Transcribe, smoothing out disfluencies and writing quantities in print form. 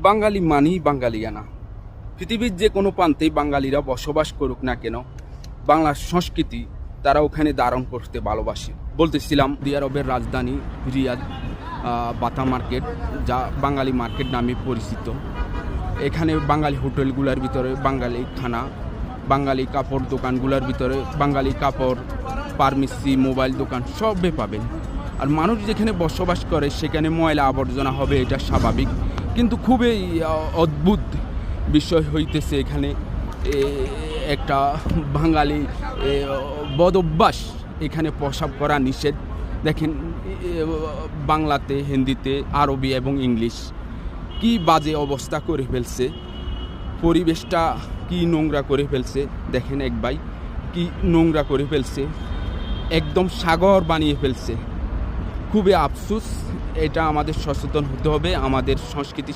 বাঙালি মানেই বাঙালিয়ানা। পৃথিবীর যে কোনো প্রান্তেই বাঙালিরা বসবাস করুক না কেন, বাংলার সংস্কৃতি তারা ওখানে ধারণ করতে ভালোবাসে। বলতেছিলাম সৌদি আরবের রাজধানী রিয়াদ, বাতা মার্কেট, যা বাঙালি মার্কেট নামে পরিচিত। এখানে বাঙালি হোটেলগুলোর ভিতরে বাঙালি খানা, বাঙালি কাপড় দোকানগুলোর ভিতরে বাঙালি কাপড়, ফার্মেসি, মোবাইল দোকান সবে পাবেন। আর মানুষ যেখানে বসবাস করে সেখানে ময়লা আবর্জনা হবে, এটা স্বাভাবিক। কিন্তু খুবই অদ্ভুত বিষয় হইতেছে এখানে একটা বাঙালি বদ অভ্যাস, এখানে প্রসাব করা নিষেধ। দেখেন বাংলাতে, হিন্দিতে, আরবি এবং ইংলিশ কি বাজে অবস্থা করে ফেলছে, পরিবেশটা কি নোংরা করে ফেলছে। দেখেন এক ভাই কি নোংরা করে ফেলছে, একদম সাগর বানিয়ে ফেলছে। খুবই আফসোস, এটা আমাদের সচেতন হতে হবে, আমাদের সংস্কৃতি